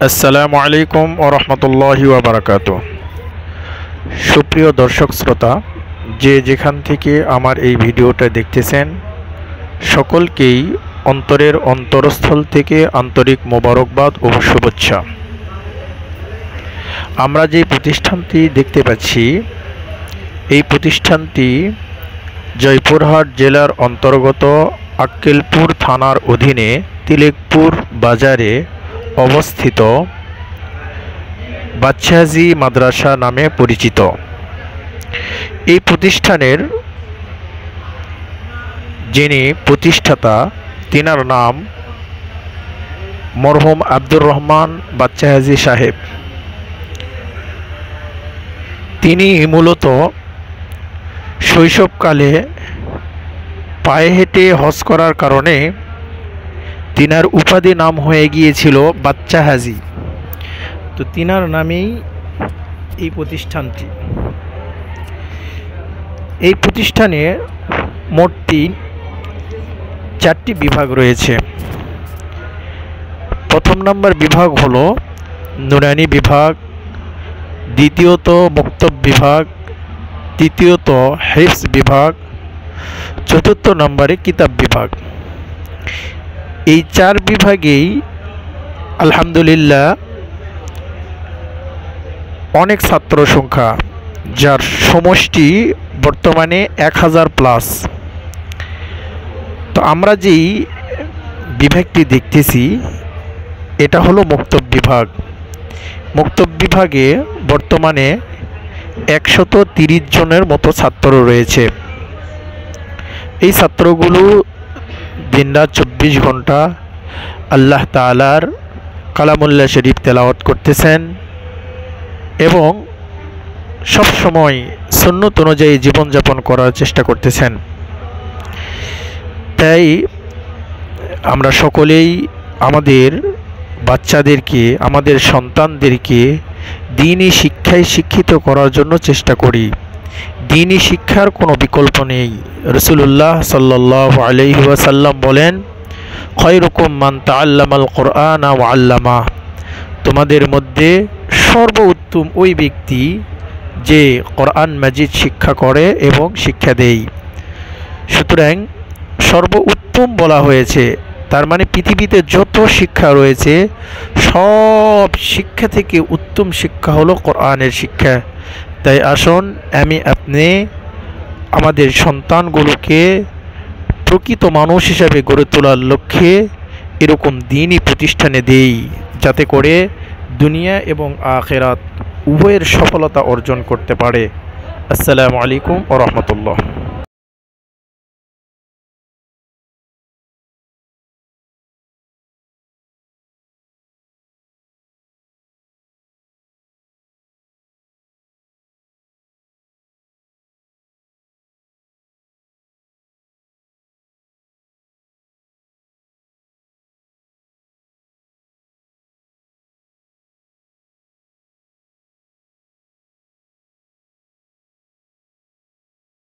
আসসালামু আলাইকুম ওয়া রাহমাতুল্লাহি ওয়া বারাকাতুহু। সুপ্রিয় দর্শক শ্রোতা, যে যেখান থেকে আমার এই ভিডিওটা দেখতেছেন সকলকেই অন্তরের অন্তরস্থল থেকে আন্তরিক মোবারকবাদ ও শুভেচ্ছা। আমরা যে প্রতিষ্ঠানটি দেখতে পাচ্ছি এই প্রতিষ্ঠানটি জয়পুরহাট জেলার অন্তর্গত আক্কেলপুর থানার অধীনে তিলেকপুর বাজারে অবস্থিত বাদশাহী মাদ্রাসা নামে পরিচিত। এই প্রতিষ্ঠানের যিনি প্রতিষ্ঠাতা তিনার নাম মরহুম আব্দুর রহমান বাদশাহী সাহেব। তিনি মূলত শৈশবকালে পায়ে হেঁটে হজ করার কারণে তিনার উপাধি নাম হয়ে গিয়েছিল বাচ্চা হাজি। তো তিনার নামেই এই প্রতিষ্ঠানটি। এই প্রতিষ্ঠানে মোট 4টি বিভাগ রয়েছে। প্রথম নম্বর বিভাগ হলো নুরানি বিভাগ, দ্বিতীয়ত মুক্তব বিভাগ, তৃতীয়ত হিফজ বিভাগ, চতুর্থ নম্বরে কিতাব বিভাগ। এই 4 বিভাগেই আলহামদুলিল্লাহ অনেক ছাত্র সংখ্যা, যার সমষ্টি বর্তমানে 1000+। তো আমরা যেই বিভাগটি দেখতেছি এটা হলো মুক্তব বিভাগ। মুক্তব বিভাগে বর্তমানে 130 জনের মতো ছাত্র রয়েছে। এই ছাত্রগুলো দিনরাত 24 ঘন্টা আল্লাহ তাআলার কালামুল্লাহ শরীফ তেলাওয়াত করতেছেন এবং সব সময় সুন্নত অনুযায়ী জীবনযাপন করার চেষ্টা করতেছেন। তাই আমরা সকলেই আমাদের বাচ্চাদেরকে, আমাদের সন্তানদেরকে দ্বীনি শিক্ষায় শিক্ষিত করার জন্য চেষ্টা করি। দ্বীনি শিক্ষার কোনো বিকল্প নেই। রাসূলুল্লাহ সাল্লাল্লাহু আলাইহি ওয়াসাল্লাম বলেন, খায়রুকুম মান তাআল্লামাল কুরআনা ওয়া আল্লামা। তোমাদের মধ্যে সর্বোত্তম ওই ব্যক্তি যে কোরআন মাজিদ শিক্ষা করে এবং শিক্ষা দেয়। সুতরাং সর্বোত্তম বলা হয়েছে, তার মানে পৃথিবীতে যত শিক্ষা রয়েছে সব শিক্ষা থেকে উত্তম শিক্ষা হলো কোরআনের শিক্ষা। তাই আসুন আমি আপনি আমাদের সন্তানগুলোকে প্রকৃত মানুষ হিসাবে গড়ে তোলার লক্ষ্যে এরকম দ্বীনি প্রতিষ্ঠানে দেই, যাতে করে দুনিয়া এবং আখিরাত উভয়ের সফলতা অর্জন করতে পারে। আসসালামু আলাইকুম ওয়া রাহমাতুল্লাহ।